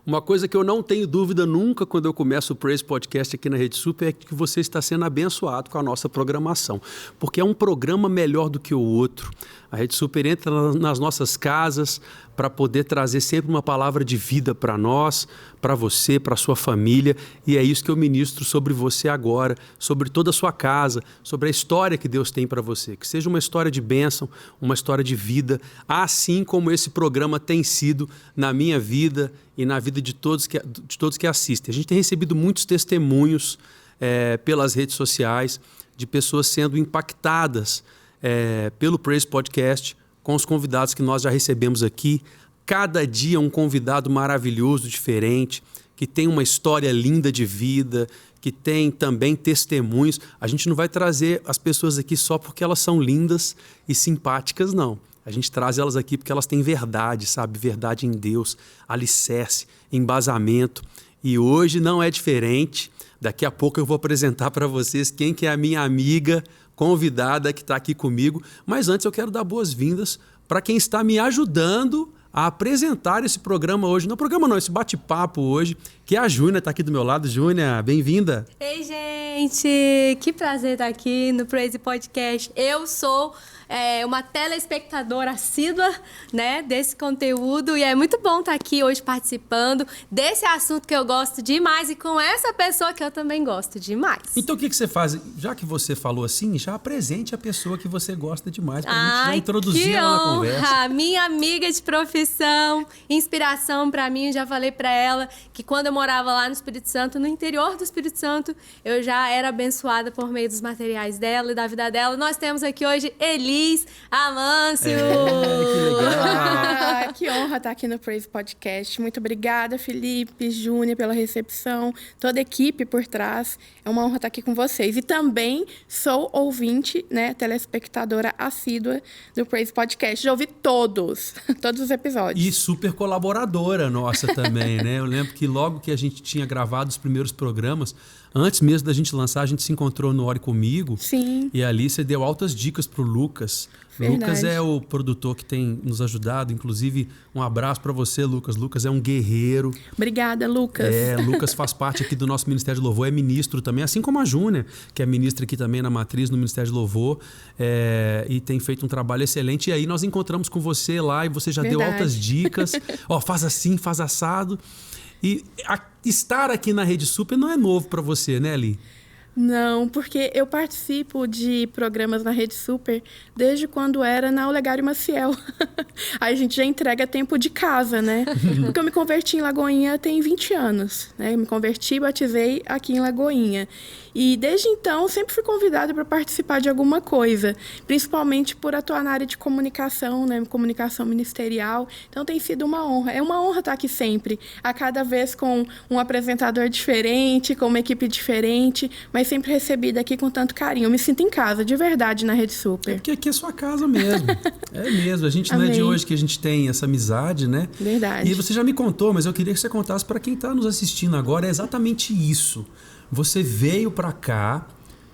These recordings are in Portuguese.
Uma coisa que eu não tenho dúvida nunca quando eu começo o Praise Podcast aqui na Rede Super é que você está sendo abençoado com a nossa programação, porque é um programa melhor do que o outro. A Rede Super entra nas nossas casas para poder trazer sempre uma palavra de vida para nós, para você, para a sua família, e é isso que eu ministro sobre você agora, sobre toda a sua casa, sobre a história que Deus tem para você, que seja uma história de bênção, uma história de vida, assim como esse programa tem sido na minha vida e na vida de todos que assistem. A gente tem recebido muitos testemunhos pelas redes sociais de pessoas sendo impactadas pelo Praise Podcast, com os convidados que nós já recebemos aqui. Cada dia um convidado maravilhoso, diferente, que tem uma história linda de vida, que tem também testemunhos. A gente não vai trazer as pessoas aqui só porque elas são lindas e simpáticas, não. A gente traz elas aqui porque elas têm verdade, sabe? Verdade em Deus, alicerce, embasamento. E hoje não é diferente. Daqui a pouco eu vou apresentar para vocês quem que é a minha amiga convidada que está aqui comigo. Mas antes eu quero dar boas-vindas para quem está me ajudando a apresentar esse programa hoje. Não, programa não, esse bate-papo hoje, que é a Júnia, está aqui do meu lado. Júnia, bem-vinda. Ei, gente! Que prazer estar aqui no Praise Podcast. Eu sou uma telespectadora assídua, né, desse conteúdo e é muito bom estar aqui hoje participando desse assunto que eu gosto demais e com essa pessoa que eu também gosto demais. Então o que você faz? Já que você falou assim, já apresente a pessoa que você gosta demais para a gente já introduzir ela na conversa. Minha amiga de profissão, inspiração para mim. Eu já falei para ela que quando eu morava lá no Espírito Santo, no interior do Espírito Santo, eu já era abençoada por meio dos materiais dela e da vida dela. Nós temos aqui hoje Elis Amâncio. Que legal. Que honra estar aqui no Praise Podcast. Muito obrigada, Felipe, Júnia, pela recepção, toda a equipe por trás. É uma honra estar aqui com vocês. E também sou ouvinte, né, telespectadora assídua do Praise Podcast. Já ouvi todos os episódios. E super colaboradora nossa também, né? Eu lembro que logo que a gente tinha gravado os primeiros programas, antes mesmo da gente lançar, a gente se encontrou no Ore Comigo. Sim. E ali você deu altas dicas pro Lucas. Verdade. Lucas é o produtor que tem nos ajudado. Inclusive, um abraço para você, Lucas. Lucas é um guerreiro. Obrigada, Lucas. Lucas faz parte aqui do nosso Ministério de Louvor, é ministro também, assim como a Júnia, que é ministra aqui também na Matriz, no Ministério de Louvor, e tem feito um trabalho excelente. E aí nós encontramos com você lá e você já deu altas dicas. Faz assim, faz assado. E estar aqui na Rede Super não é novo para você, né, Eli? Não, porque eu participo de programas na Rede Super desde quando era na Olegário Maciel. Aí a gente já entrega tempo de casa, né? Porque eu me converti em Lagoinha tem 20 anos, né? Eu me converti e batizei aqui em Lagoinha. E desde então sempre fui convidada para participar de alguma coisa, principalmente por atuar na área de comunicação, né? Comunicação ministerial. Então tem sido uma honra. É uma honra estar aqui sempre, a cada vez com um apresentador diferente, com uma equipe diferente, mas sempre recebida aqui com tanto carinho. Eu me sinto em casa, de verdade, na Rede Super. É porque aqui é sua casa mesmo. É mesmo. A gente não é de hoje que a gente tem essa amizade, né? Verdade. E você já me contou, mas eu queria que você contasse para quem está nos assistindo agora, é exatamente isso. Você veio para cá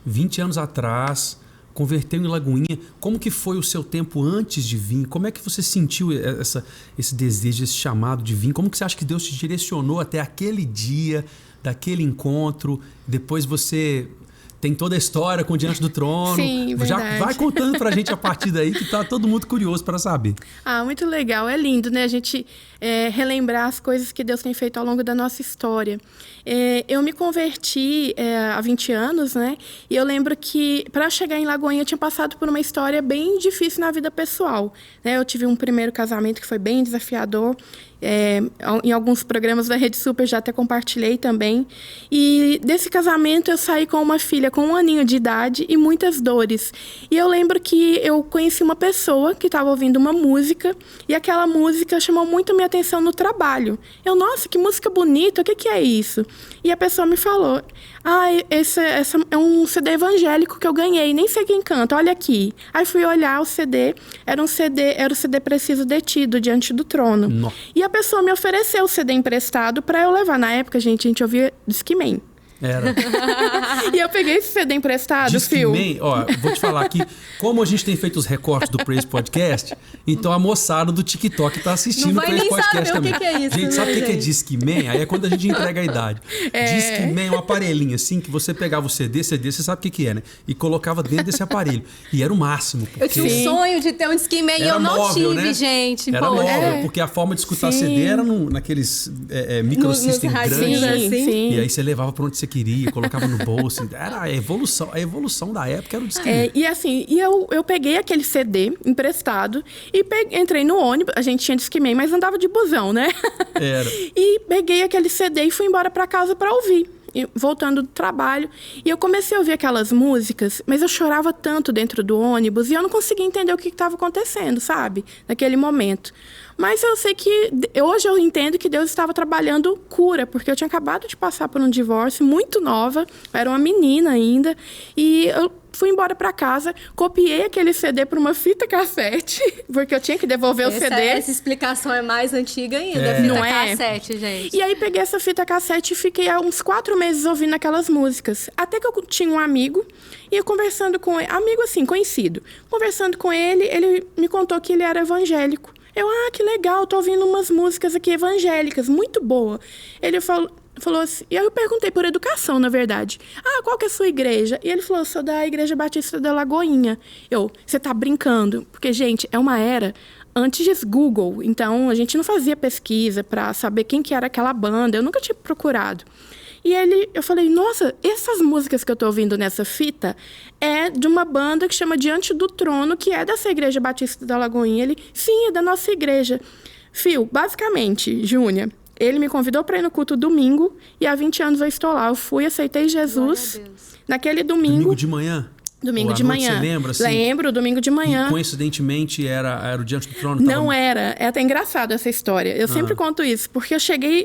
20 anos atrás, converteu em Lagoinha. Como que foi o seu tempo antes de vir? Como é que você sentiu esse desejo, esse chamado de vir? Como que você acha que Deus te direcionou até aquele dia, daquele encontro? Depois você tem toda a história com Diante do Trono. Sim, verdade. Já vai contando pra gente a partir daí, que tá todo mundo curioso para saber. Muito legal. É lindo, né? A gente relembrar as coisas que Deus tem feito ao longo da nossa história. Eu me converti há 20 anos, né? E eu lembro que, para chegar em Lagoinha, eu tinha passado por uma história bem difícil na vida pessoal, né? Eu tive um primeiro casamento que foi bem desafiador. Em alguns programas da Rede Super já até compartilhei também. E desse casamento eu saí com uma filha com 1 aninho de idade e muitas dores. E eu lembro que eu conheci uma pessoa que estava ouvindo uma música e aquela música chamou muito a minha atenção no trabalho. Nossa, que música bonita, o que é isso? E a pessoa me falou, esse é um CD evangélico que eu ganhei, nem sei quem canta, olha aqui. Aí fui olhar o CD, era o CD Preciso de Ti, do Diante do Trono. Não. E a pessoa me ofereceu o CD emprestado para eu levar. Na época, a gente ouvia Discman. Era. E eu peguei esse CD emprestado, Phil. Discman, ó, vou te falar aqui, como a gente tem feito os recortes do Praise Podcast, então a moçada do TikTok tá assistindo o Praise Podcast também. O que é isso, gente, sabe o que é gente? Discman? Aí é quando a gente entrega a idade. Discman é um aparelhinho assim, que você pegava o CD, você sabe o que é, né? E colocava dentro desse aparelho. E era o máximo. Eu tinha um sonho de ter um Discman e eu não móvel, tive, né? gente. Era móvel, porque a forma de escutar CD era naqueles microsystem grandes. Assim. E aí você levava pra onde você queria, colocava no bolso. Era a evolução da época era o Discman. E assim, eu peguei aquele CD emprestado e entrei no ônibus. A gente tinha Discman, mas andava de busão, né? Era. E peguei aquele CD e fui embora pra casa pra ouvir. Voltando do trabalho. E eu comecei a ouvir aquelas músicas, mas eu chorava tanto dentro do ônibus e eu não conseguia entender o que estava acontecendo, sabe? Naquele momento. Mas eu sei que hoje eu entendo que Deus estava trabalhando cura, porque eu tinha acabado de passar por um divórcio muito nova, eu era uma menina ainda, e eu fui embora para casa, copiei aquele CD para uma fita cassete, porque eu tinha que devolver o CD. Essa explicação é mais antiga ainda, fita Não é? cassete, gente. E aí peguei essa fita cassete e fiquei há uns 4 meses ouvindo aquelas músicas. Até que eu tinha um amigo, e conversando com ele, amigo assim, conhecido, conversando com ele, ele me contou que ele era evangélico. Eu, que legal, tô ouvindo umas músicas aqui evangélicas, muito boa. Ele falou assim, e aí eu perguntei por educação, na verdade. Qual que é a sua igreja? E ele falou, eu sou da Igreja Batista da Lagoinha. Você tá brincando? Porque, gente, é uma era antes de Google, então a gente não fazia pesquisa para saber quem que era aquela banda, eu nunca tinha procurado. E eu falei, nossa, essas músicas que eu tô ouvindo nessa fita é de uma banda que chama Diante do Trono, que é dessa Igreja Batista da Lagoinha. Ele, sim, é da nossa igreja. Phil, basicamente, Júnia, ele me convidou para ir no culto domingo e há 20 anos eu estou lá. Eu fui, aceitei Jesus. Naquele domingo... Domingo de manhã? Domingo de manhã. Você lembra? Assim, lembro, domingo de manhã. E coincidentemente era o Diante do Trono? Não era. É até engraçado essa história. Eu sempre conto isso, porque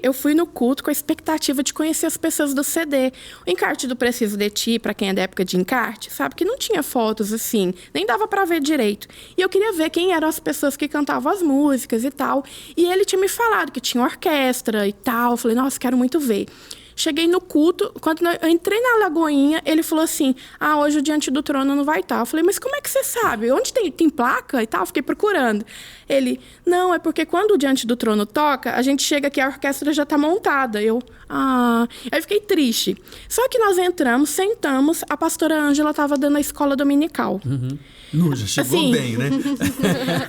eu fui no culto com a expectativa de conhecer as pessoas do CD. O encarte do Preciso de Ti, para quem é da época de encarte, sabe que não tinha fotos assim, nem dava para ver direito. E eu queria ver quem eram as pessoas que cantavam as músicas e tal. E ele tinha me falado que tinha orquestra e tal. Eu falei, nossa, quero muito ver. Cheguei no culto, quando eu entrei na Lagoinha, ele falou assim, hoje o Diante do Trono não vai estar. Eu falei, mas como é que você sabe? Onde tem placa e tal? Fiquei procurando. Ele, não, é porque quando o Diante do Trono toca, a gente chega aqui, a orquestra já está montada. Aí fiquei triste. Só que nós entramos, sentamos, a pastora Ângela estava dando a escola dominical. Já chegou assim, bem, né?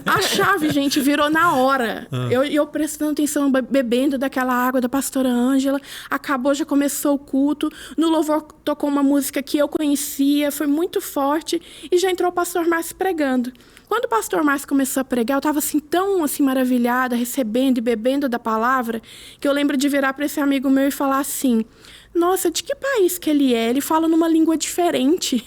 A chave, gente, virou na hora. Eu prestando atenção, bebendo daquela água da pastora Ângela. Acabou, já começou o culto. No louvor tocou uma música que eu conhecia, foi muito forte. E já entrou o pastor Márcio pregando. Quando o pastor Márcio começou a pregar, eu estava assim, tão assim, maravilhada, recebendo e bebendo da palavra, que eu lembro de virar para esse amigo meu e falar assim, nossa, de que país que ele é? Ele fala numa língua diferente.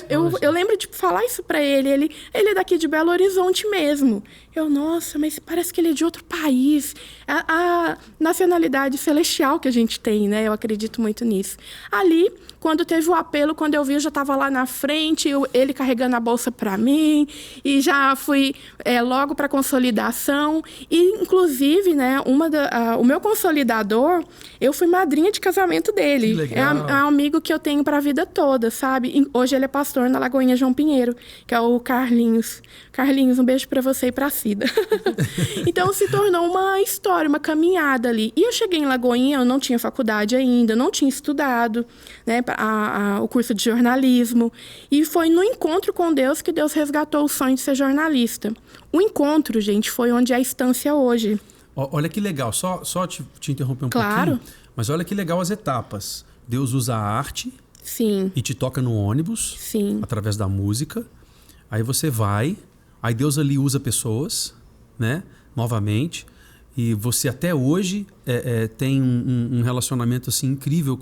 Eu lembro de falar isso para ele. Ele é daqui de Belo Horizonte mesmo. Nossa, mas parece que ele é de outro país. A nacionalidade celestial que a gente tem, né? Eu acredito muito nisso. Ali, quando teve o apelo, quando eu vi, eu já estava lá na frente, ele carregando a bolsa para mim, e já fui logo para a consolidação. E, inclusive, né, o meu consolidador, eu fui madrinha de casamento dele. É um amigo que eu tenho para a vida toda, sabe? Hoje ele é pastor na Lagoinha João Pinheiro, que é o Carlinhos. Carlinhos, um beijo para você e para a Cida. Então, se tornou uma história, uma caminhada ali. E eu cheguei em Lagoinha, eu não tinha faculdade ainda, não tinha estudado, né, o curso de jornalismo. E foi no encontro com Deus que Deus resgatou o sonho de ser jornalista. O encontro, gente, foi onde é a estância hoje. Olha que legal, só te interromper um pouquinho. Mas olha que legal as etapas. Deus usa a arte. Sim. E te toca no ônibus. Sim. Através da música. Aí você vai. Aí Deus ali usa pessoas, né? Novamente. E você até hoje tem um relacionamento assim, incrível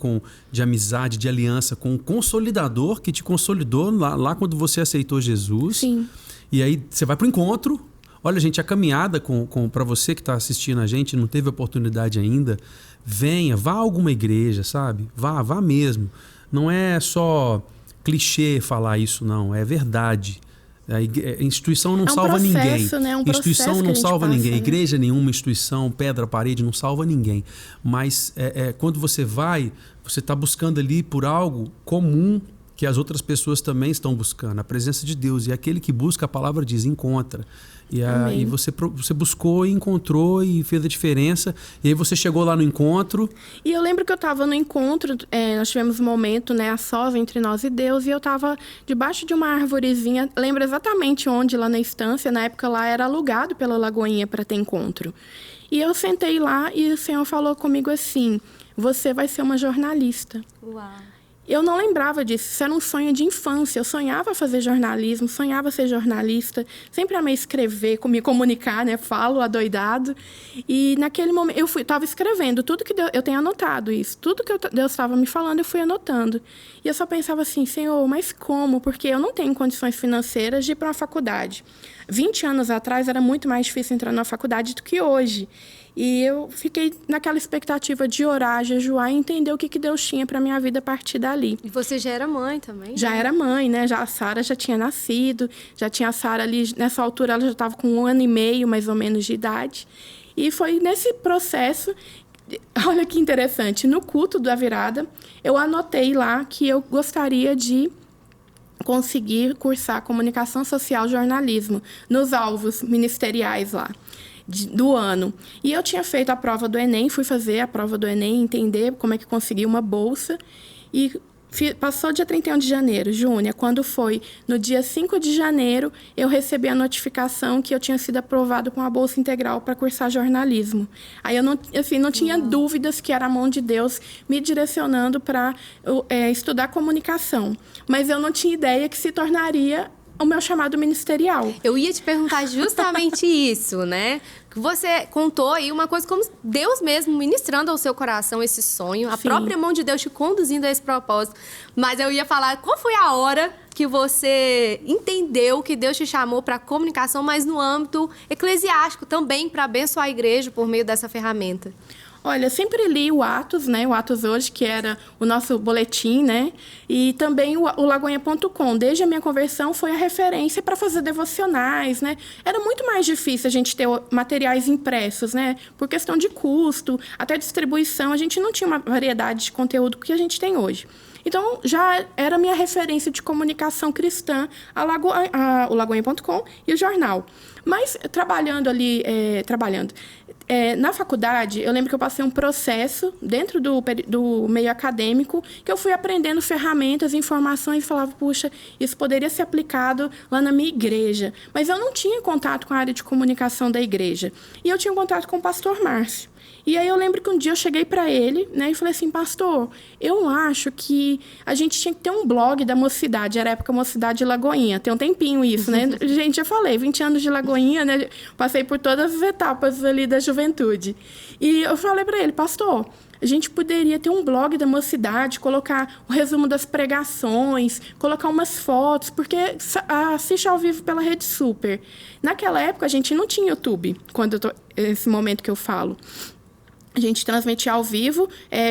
de amizade, de aliança com o consolidador que te consolidou lá quando você aceitou Jesus. Sim. E aí você vai para o encontro. Olha, gente, a caminhada para você que está assistindo a gente, não teve oportunidade ainda, vá a alguma igreja, sabe? Vá mesmo. Não é só clichê falar isso, não. É verdade. A instituição não processo, salva ninguém. Né? Instituição não salva ninguém. Né? Igreja nenhuma, instituição, pedra, parede, não salva ninguém. Mas quando você vai, você está buscando ali por algo comum que as outras pessoas também estão buscando. A presença de Deus. E aquele que busca, a palavra diz, encontra. E você buscou e encontrou e fez a diferença. E aí você chegou lá no encontro. E eu lembro que eu estava no encontro, nós tivemos um momento, né, a sós entre nós e Deus, e eu estava debaixo de uma arvorezinha, lembro exatamente onde, lá na estância, na época lá era alugado pela Lagoinha para ter encontro. E eu sentei lá e o Senhor falou comigo assim, você vai ser uma jornalista. Uau! Eu não lembrava disso, isso era um sonho de infância. Eu sonhava fazer jornalismo, sonhava ser jornalista, sempre amei escrever, me comunicar, né? Falo adoidado. E naquele momento, eu estava escrevendo tudo que Deus, eu tenho anotado isso, tudo que Deus estava me falando, eu fui anotando. E eu só pensava assim, Senhor, mas como? Porque eu não tenho condições financeiras de ir para uma faculdade. 20 anos atrás era muito mais difícil entrar na faculdade do que hoje. E eu fiquei naquela expectativa de orar, jejuar e entender o que Deus tinha para minha vida a partir dali. E você já era mãe também? Já era mãe, né? A Sara já tinha nascido, já tinha a Sara ali, nessa altura ela já estava com 1 ano e meio, mais ou menos, de idade. E foi nesse processo, olha que interessante, no culto da virada, eu anotei lá que eu gostaria de conseguir cursar comunicação social e jornalismo nos alvos ministeriais lá do ano. E eu tinha feito a prova do Enem, fui fazer a prova do Enem, entender como é que consegui uma bolsa. E passou dia 31 de janeiro, Júnia, quando foi no dia 5 de janeiro, eu recebi a notificação que eu tinha sido aprovado com a bolsa integral para cursar jornalismo. Aí eu não tinha dúvidas que era a mão de Deus me direcionando para estudar comunicação. Mas eu não tinha ideia que se tornaria o meu chamado ministerial. Eu ia te perguntar justamente isso, né? Que você contou aí uma coisa como Deus mesmo ministrando ao seu coração esse sonho, a Sim. própria mão de Deus te conduzindo a esse propósito. Mas eu ia falar, qual foi a hora que você entendeu que Deus te chamou para comunicação, mas no âmbito eclesiástico também, para abençoar a igreja por meio dessa ferramenta? Olha, eu sempre li o Atos, né? O Atos Hoje, que era o nosso boletim, né? E também o Lagoinha.com. Desde a minha conversão, foi a referência para fazer devocionais, né? Era muito mais difícil a gente ter materiais impressos, né? Por questão de custo, até distribuição. A gente não tinha uma variedade de conteúdo que a gente tem hoje. Então, já era a minha referência de comunicação cristã, o Lagoinha.com e o jornal. Mas, trabalhando ali, na faculdade, eu lembro que eu passei um processo dentro do meio acadêmico, que eu fui aprendendo ferramentas, informações, e falava, puxa, isso poderia ser aplicado lá na minha igreja. Mas eu não tinha contato com a área de comunicação da igreja. E eu tinha contato com o pastor Márcio. E aí eu lembro que um dia eu cheguei para ele, né, e falei assim, pastor, eu acho que a gente tinha que ter um blog da Mocidade, era a época Mocidade de Lagoinha, tem um tempinho isso, né? Gente, já falei, 20 anos de Lagoinha, né? Passei por todas as etapas ali da juventude. E eu falei para ele, pastor, a gente poderia ter um blog da Mocidade, colocar o resumo das pregações, colocar umas fotos, porque assiste ao vivo pela Rede Super. Naquela época, a gente não tinha YouTube, esse momento que eu falo. A gente transmitia ao vivo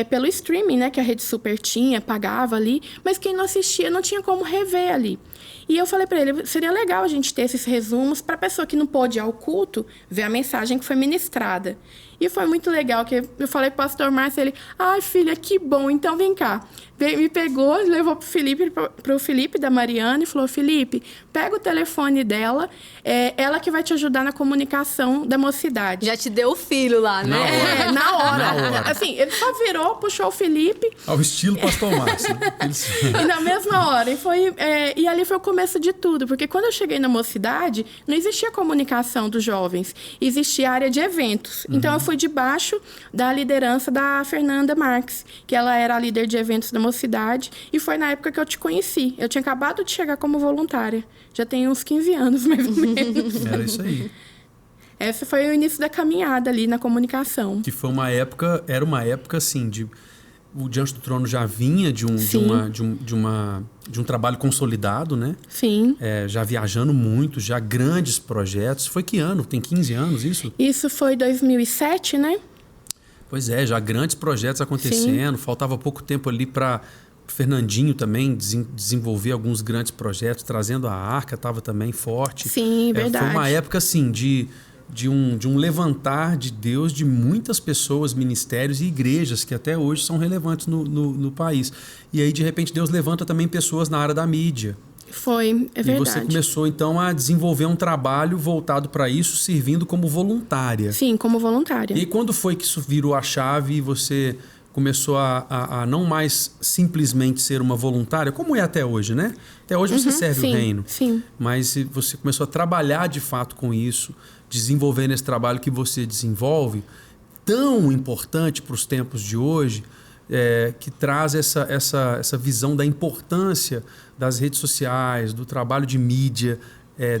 pelo streaming, né, que a Rede Super tinha, pagava ali, mas quem não assistia não tinha como rever ali. E eu falei para ele, seria legal a gente ter esses resumos para a pessoa que não pôde ir ao culto ver a mensagem que foi ministrada. E foi muito legal, que eu falei para o pastor Márcio, ele, ai, filha, que bom, então vem cá. Me pegou, levou para o Felipe da Mariana e falou, Felipe, pega o telefone dela, ela que vai te ajudar na comunicação da Mocidade. Já te deu o filho lá, né? Na hora. Assim, ele só virou, puxou o Felipe. Ao estilo pastor Márcio. E na mesma hora. E ali foi o começo de tudo, porque quando eu cheguei na Mocidade, não existia comunicação dos jovens, existia área de eventos. Então, eu fui debaixo da liderança da Fernanda Marques, que ela era a líder de eventos da Mocidade, e foi na época que eu te conheci. Eu tinha acabado de chegar como voluntária. Já tem uns 15 anos, mais ou menos. Era isso aí. Esse foi o início da caminhada ali na comunicação. Que foi uma época, era uma época assim, o Diante do Trono já vinha de um trabalho consolidado, né? Sim. Já viajando muito, já grandes projetos. Foi que ano? Tem 15 anos isso? Isso foi 2007, né? Pois é, já grandes projetos acontecendo. Sim. Faltava pouco tempo ali para Fernandinho também desenvolver alguns grandes projetos, trazendo a Arca, estava também forte. Sim, verdade. Foi uma época assim de um levantar de Deus de muitas pessoas, ministérios e igrejas que até hoje são relevantes no país. E aí, de repente, Deus levanta também pessoas na área da mídia. É verdade. E você começou, então, a desenvolver um trabalho voltado para isso, servindo como voluntária. Sim, como voluntária. E quando foi que isso virou a chave e você começou a não mais simplesmente ser uma voluntária, como é até hoje, né? Até hoje você serve o reino. Sim. Mas você começou a trabalhar de fato com isso, desenvolvendo esse trabalho que você desenvolve, tão importante para os tempos de hoje, que traz essa visão da importância das redes sociais, do trabalho de mídia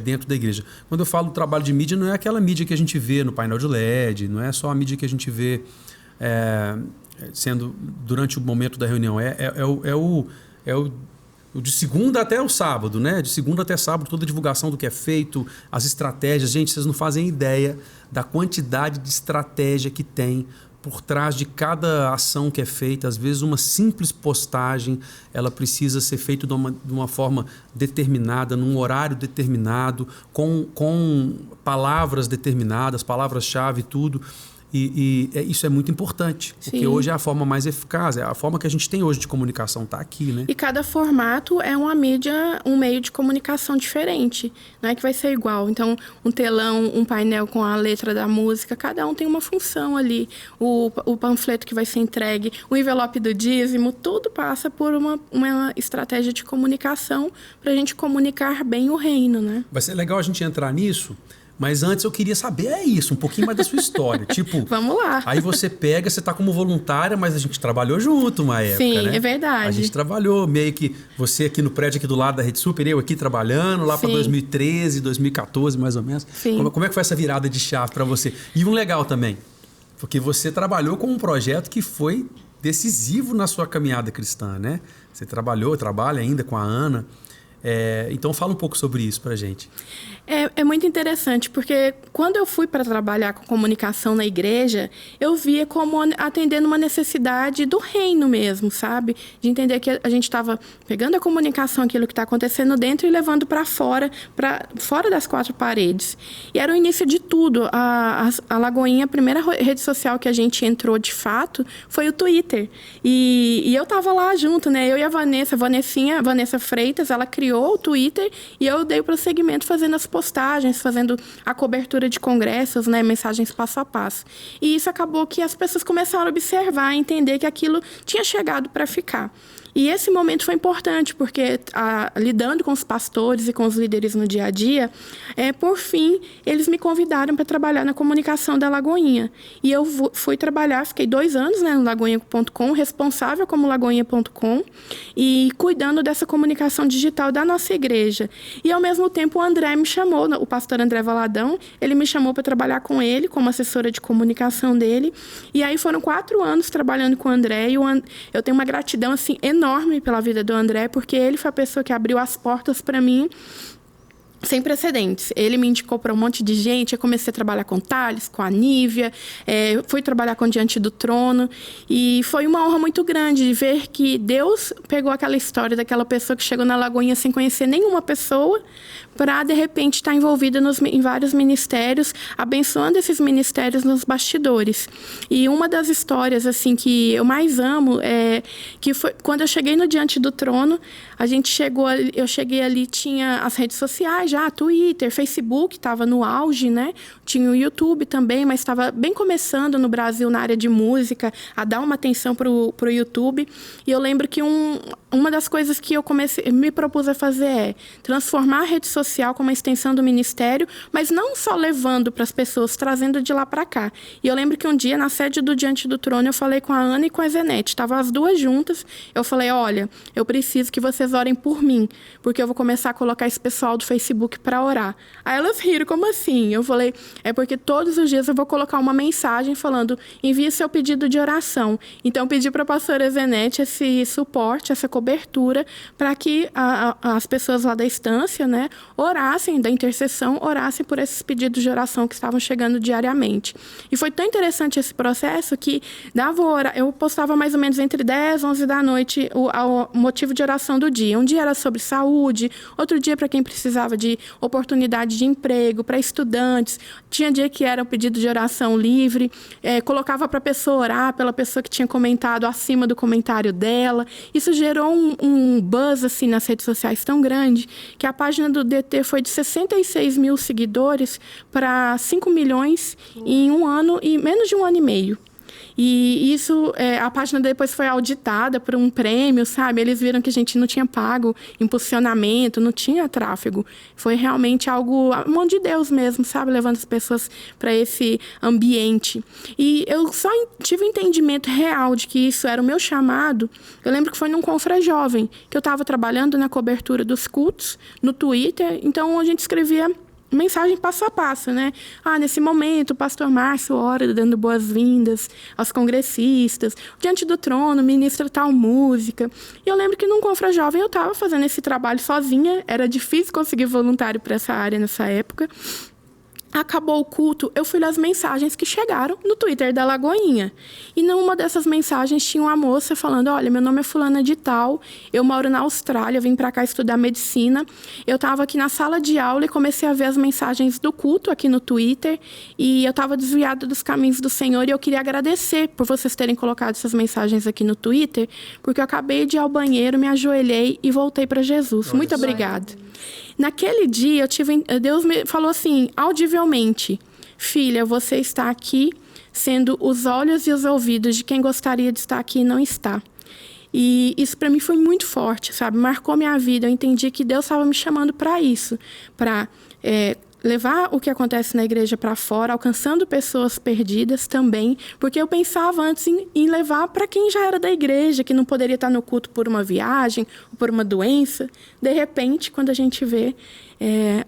dentro da igreja. Quando eu falo do trabalho de mídia, não é aquela mídia que a gente vê no painel de LED, não é só a mídia que a gente vê sendo durante o momento da reunião, o de segunda até o sábado, né? De segunda até sábado, toda a divulgação do que é feito, as estratégias. Gente, vocês não fazem ideia da quantidade de estratégia que tem por trás de cada ação que é feita. Às vezes uma simples postagem, ela precisa ser feita de uma forma determinada, num horário determinado, com palavras determinadas, palavras-chave e tudo. E isso é muito importante, porque hoje é a forma mais eficaz, é a forma que a gente tem hoje de comunicação, está aqui, né? E cada formato é uma mídia, um meio de comunicação diferente, não é que vai ser igual. Então, um telão, um painel com a letra da música, cada um tem uma função ali. O panfleto que vai ser entregue, o envelope do dízimo, tudo passa por uma estratégia de comunicação para a gente comunicar bem o reino, né? Vai ser legal a gente entrar nisso. Mas antes eu queria saber um pouquinho mais da sua história. Tipo, vamos lá. Aí você está como voluntária, mas a gente trabalhou junto uma época, sim, né? É verdade. A gente trabalhou meio que você aqui no prédio aqui do lado da Rede Super, eu aqui trabalhando lá para 2013, 2014 mais ou menos. Sim. Como é que foi essa virada de chave para você? E um legal também, porque você trabalhou com um projeto que foi decisivo na sua caminhada cristã, né? Você trabalha ainda com a Ana. Então fala um pouco sobre isso pra gente. É muito interessante, porque quando eu fui para trabalhar com comunicação na igreja, eu via como atendendo uma necessidade do reino mesmo, sabe? De entender que a gente estava pegando a comunicação, aquilo que está acontecendo dentro e levando para fora das quatro paredes. E era o início de tudo. A Lagoinha, a primeira rede social que a gente entrou de fato, foi o Twitter. E eu estava lá junto, né? Eu e a Vanessa Freitas, ela criou o Twitter e eu dei o prosseguimento fazendo as postagens, fazendo a cobertura de congressos, né, mensagens passo a passo. E isso acabou que as pessoas começaram a observar, a entender que aquilo tinha chegado para ficar. E esse momento foi importante, porque lidando com os pastores e com os líderes no dia a dia, por fim, eles me convidaram para trabalhar na comunicação da Lagoinha. E eu fui trabalhar, fiquei 2 anos, né, no Lagoinha.com, responsável como Lagoinha.com, e cuidando dessa comunicação digital da nossa igreja. E, ao mesmo tempo, o André me chamou, o pastor André Valadão, ele me chamou para trabalhar com ele, como assessora de comunicação dele. E aí foram 4 anos trabalhando com o André, e eu tenho uma gratidão, assim, enorme pela vida do André, porque ele foi a pessoa que abriu as portas para mim sem precedentes. Ele me indicou para um monte de gente, eu comecei a trabalhar com Thales, com a Nívia, fui trabalhar com Diante do Trono, e foi uma honra muito grande de ver que Deus pegou aquela história daquela pessoa que chegou na Lagoinha sem conhecer nenhuma pessoa, para, de repente, estar envolvida em vários ministérios, abençoando esses ministérios nos bastidores. E uma das histórias assim que eu mais amo que foi quando eu cheguei no Diante do Trono, eu cheguei ali, tinha as redes sociais já, Twitter, Facebook, estava no auge, né? Tinha o YouTube também, mas estava bem começando no Brasil na área de música, a dar uma atenção para o YouTube. E eu lembro que uma das coisas que eu me propus a fazer transformar a rede social como uma extensão do ministério, mas não só levando para as pessoas, trazendo de lá para cá. E eu lembro que um dia, na sede do Diante do Trono, eu falei com a Ana e com a Zenete, estavam as duas juntas, eu falei, olha, eu preciso que vocês orem por mim, porque eu vou começar a colocar esse pessoal do Facebook Facebook para orar. Aí elas riram, como assim? Eu falei, é porque todos os dias eu vou colocar uma mensagem falando, envie seu pedido de oração. Então, eu pedi para a pastora Zenete esse suporte, essa cobertura, para que as pessoas lá da estância, né, orassem, da intercessão, orassem por esses pedidos de oração que estavam chegando diariamente. E foi tão interessante esse processo que eu postava mais ou menos entre 10 e 11 da noite o motivo de oração do dia. Um dia era sobre saúde, outro dia para quem precisava de oportunidade de emprego, para estudantes. Tinha dia que era um pedido de oração livre. Colocava para a pessoa orar pela pessoa que tinha comentado acima do comentário dela. Isso gerou um buzz assim, nas redes sociais tão grande que a página do DT foi de 66 mil seguidores para 5 milhões em um ano e menos de um ano e meio. E isso, a página depois foi auditada por um prêmio, sabe? Eles viram que a gente não tinha pago impulsionamento, não tinha tráfego. Foi realmente algo, a mão de Deus mesmo, sabe? Levando as pessoas para esse ambiente. E eu só tive um entendimento real de que isso era o meu chamado. Eu lembro que foi num Confra Jovem, que eu estava trabalhando na cobertura dos cultos, no Twitter. Então, a gente escrevia mensagem passo a passo, né? Nesse momento, o pastor Márcio ora dando boas-vindas aos congressistas, diante do trono, ministra tal música. E eu lembro que num Confra Jovem eu estava fazendo esse trabalho sozinha, era difícil conseguir voluntário para essa área nessa época. Acabou o culto, eu fui ler as mensagens que chegaram no Twitter da Lagoinha. E numa dessas mensagens tinha uma moça falando, olha, meu nome é fulana de tal, eu moro na Austrália, vim para cá estudar medicina. Eu estava aqui na sala de aula e comecei a ver as mensagens do culto aqui no Twitter. E eu estava desviada dos caminhos do Senhor e eu queria agradecer por vocês terem colocado essas mensagens aqui no Twitter, porque eu acabei de ir ao banheiro, me ajoelhei e voltei para Jesus. Muito obrigada. Naquele dia, Deus me falou assim, audivelmente, filha, você está aqui sendo os olhos e os ouvidos de quem gostaria de estar aqui e não está. E isso para mim foi muito forte, sabe? Marcou minha vida. Eu entendi que Deus estava me chamando para isso, para levar o que acontece na igreja para fora, alcançando pessoas perdidas também, porque eu pensava antes em levar para quem já era da igreja, que não poderia estar no culto por uma viagem, ou por uma doença. De repente, quando a gente vê,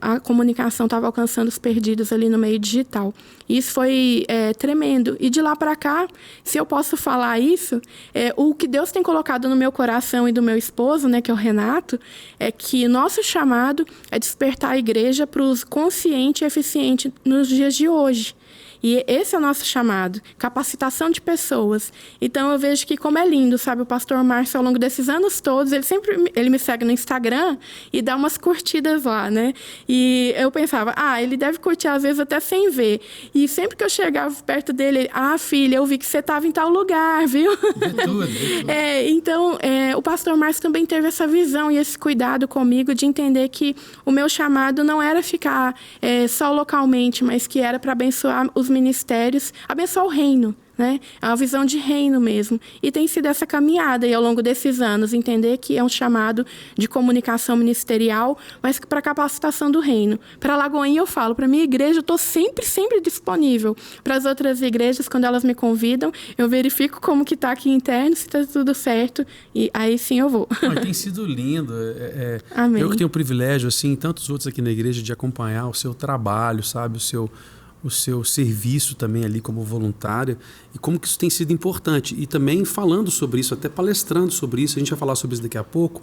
a comunicação estava alcançando os perdidos ali no meio digital. E isso foi tremendo. E de lá para cá, se eu posso falar isso, o que Deus tem colocado no meu coração e do meu esposo, né, que é o Renato, é que nosso chamado é despertar a igreja para os consciente e eficiente nos dias de hoje. E esse é o nosso chamado, capacitação de pessoas. Então, eu vejo que como é lindo, sabe? O pastor Márcio, ao longo desses anos todos, ele me segue no Instagram e dá umas curtidas lá, né? E eu pensava, ele deve curtir às vezes até sem ver. E sempre que eu chegava perto dele, filha, eu vi que você estava em tal lugar, viu? De tudo. Então, o pastor Márcio também teve essa visão e esse cuidado comigo de entender que o meu chamado não era ficar só localmente, mas que era para abençoar os ministérios, abençoar o reino, né? É uma visão de reino mesmo. E tem sido essa caminhada e ao longo desses anos, entender que é um chamado de comunicação ministerial, mas para capacitação do reino. Para a Lagoinha eu falo, para a minha igreja eu estou sempre disponível. Para as outras igrejas, quando elas me convidam, eu verifico como que está aqui interno, se está tudo certo, e aí sim eu vou. Tem sido lindo. Amém. Eu que tenho o privilégio, assim, tantos outros aqui na igreja, de acompanhar o seu trabalho, sabe? O seu serviço também ali como voluntária e como que isso tem sido importante. E também falando sobre isso, até palestrando sobre isso, a gente vai falar sobre isso daqui a pouco,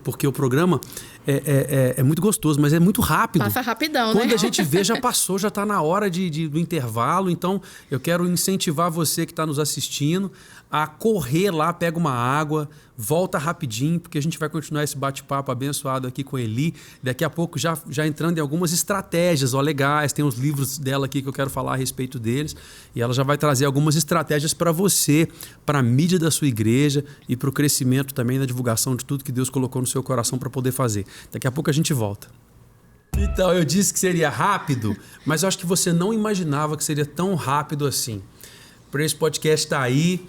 porque o programa é muito gostoso, mas é muito rápido. Passa rapidão, Quando né? a gente vê, já passou, já está na hora do intervalo. Então, eu quero incentivar você que está nos assistindo a correr lá, pega uma água, volta rapidinho, porque a gente vai continuar esse bate-papo abençoado aqui com a Eli. Daqui a pouco já entrando em algumas estratégias legais, tem os livros dela aqui que eu quero falar a respeito deles, e ela já vai trazer algumas estratégias para você, para a mídia da sua igreja e para o crescimento também na divulgação de tudo que Deus colocou no seu coração para poder fazer. Daqui a pouco a gente volta. Então, eu disse que seria rápido, mas eu acho que você não imaginava que seria tão rápido assim. Por esse podcast está aí.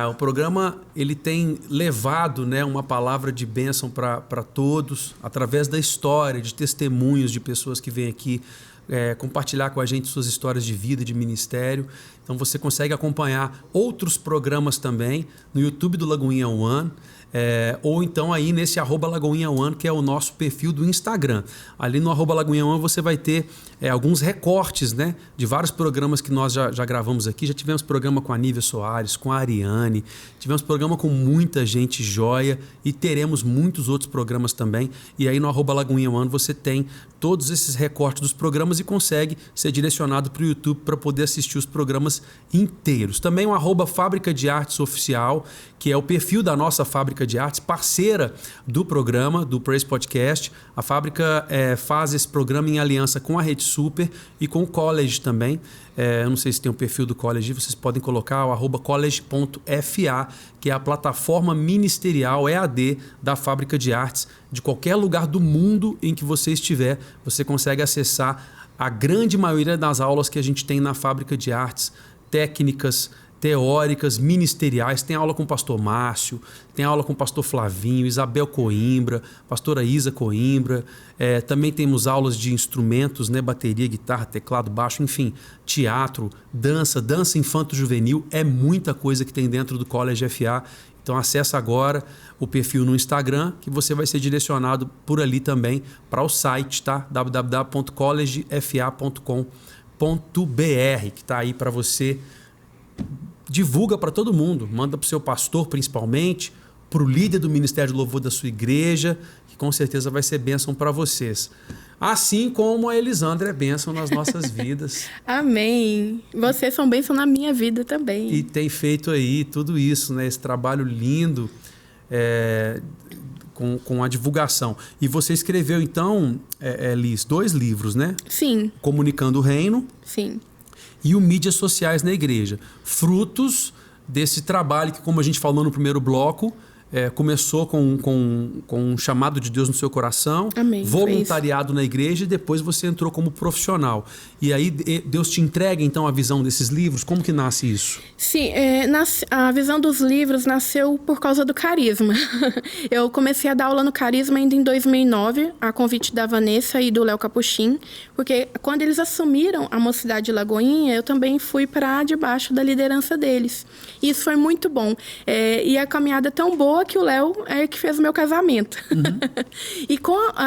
O programa ele tem levado, né, uma palavra de bênção para todos, através da história, de testemunhos de pessoas que vêm aqui compartilhar com a gente suas histórias de vida, de ministério. Então você consegue acompanhar outros programas também no YouTube do Lagoinha One. ou então aí nesse @lagoinha1, que é o nosso perfil do Instagram. Ali no @lagoinha1 você vai ter alguns recortes, né, de vários programas que nós já gravamos aqui. Já tivemos programa com a Nívia Soares, com a Ariane, tivemos programa com muita gente joia e teremos muitos outros programas também. E aí no @lagoinha1 você tem todos esses recortes dos programas e consegue ser direcionado para o YouTube para poder assistir os programas inteiros. Também o @Fábrica de Artes Oficial, que é o perfil da nossa Fábrica de Artes, parceira do programa, do Praise Podcast. A Fábrica faz esse programa em aliança com a Rede Super e com o College também. Eu não sei se tem o perfil do College, vocês podem colocar o @college.fa, que é a plataforma ministerial EAD da Fábrica de Artes. De qualquer lugar do mundo em que você estiver, você consegue acessar a grande maioria das aulas que a gente tem na Fábrica de Artes, técnicas, teóricas, ministeriais. Tem aula com o pastor Márcio, tem aula com o pastor Flavinho, Isabel Coimbra, pastora Isa Coimbra. Também temos aulas de instrumentos, né? Bateria, guitarra, teclado, baixo, enfim, teatro, dança infanto-juvenil. É muita coisa que tem dentro do College FA. Então acessa agora o perfil no Instagram, que você vai ser direcionado por ali também para o site, tá? www.collegefa.com.br, que está aí para você. Divulga para todo mundo, manda para o seu pastor principalmente, para o líder do Ministério de Louvor da sua igreja, que com certeza vai ser bênção para vocês. Assim como a Elisandra é bênção nas nossas vidas. Amém. Vocês são bênção na minha vida também. E tem feito aí tudo isso, né? Esse trabalho lindo com a divulgação. E você escreveu, então, Liz, 2 livros, né? Sim. Comunicando o Reino. Sim. E o Mídias Sociais na Igreja. Frutos desse trabalho que, como a gente falou no primeiro bloco, começou com um chamado de Deus no seu coração, Amém, voluntariado na igreja, e depois você entrou como profissional. E aí Deus te entrega, então, a visão desses livros? Como que nasce isso? Sim, a visão dos livros nasceu por causa do Carisma. Eu comecei a dar aula no Carisma ainda em 2009, a convite da Vanessa e do Léo Capuchin, porque quando eles assumiram a Mocidade de Lagoinha, eu também fui para debaixo da liderança deles. E isso foi muito bom. E a caminhada é tão boa que o Léo que fez o meu casamento. Uhum. E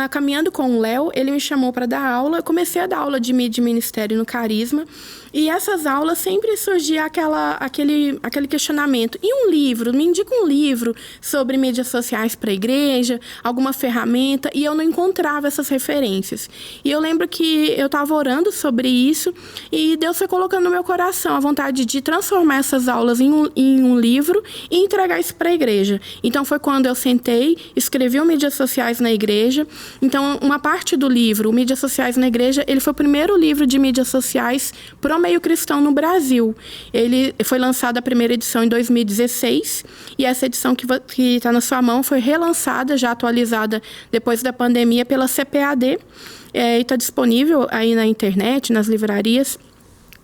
caminhando com o Léo, ele me chamou para dar aula. Eu comecei a dar aula de mídia e ministério no Carisma. E essas aulas sempre surgia aquele questionamento. E um livro? Me indica um livro sobre mídias sociais para a igreja, alguma ferramenta, e eu não encontrava essas referências. E eu lembro que eu estava orando sobre isso e Deus foi colocando no meu coração a vontade de transformar essas aulas em um livro e entregar isso para a igreja. Então foi quando eu sentei, escrevi o Mídias Sociais na Igreja. Então uma parte do livro, o Mídias Sociais na Igreja, ele foi o primeiro livro de mídias sociais pro meio cristão no Brasil. Ele foi lançado a primeira edição em 2016 e essa edição que está na sua mão foi relançada, já atualizada depois da pandemia pela CPAD e está disponível aí na internet, nas livrarias.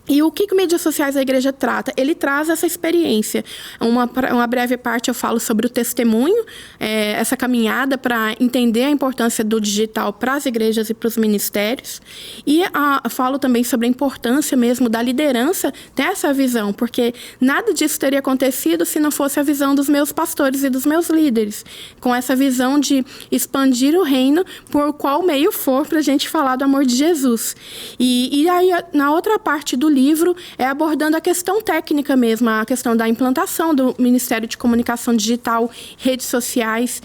E o que Mídias Sociais da Igreja trata? Ele traz essa experiência. Uma breve parte eu falo sobre o testemunho, essa caminhada para entender a importância do digital para as igrejas e para os ministérios. E falo também sobre a importância mesmo da liderança ter essa visão, porque nada disso teria acontecido se não fosse a visão dos meus pastores e dos meus líderes, com essa visão de expandir o reino por qual meio for para a gente falar do amor de Jesus. E aí, na outra parte do livro abordando a questão técnica mesmo, a questão da implantação do Ministério de Comunicação Digital, redes sociais,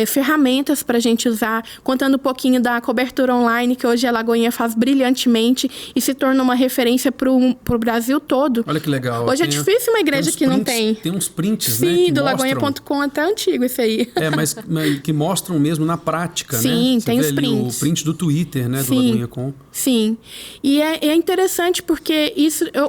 ferramentas para a gente usar, contando um pouquinho da cobertura online que hoje a Lagoinha faz brilhantemente e se torna uma referência para o Brasil todo. Olha que legal. Hoje é difícil uma igreja que não tem. Tem uns prints, sim, né? Sim, do Lagoinha.com, até antigo isso aí. Mas que mostram mesmo na prática, sim, né? Sim, tem os prints. O print do Twitter, né? Sim, do Lagoinha.com. Sim. E é interessante porque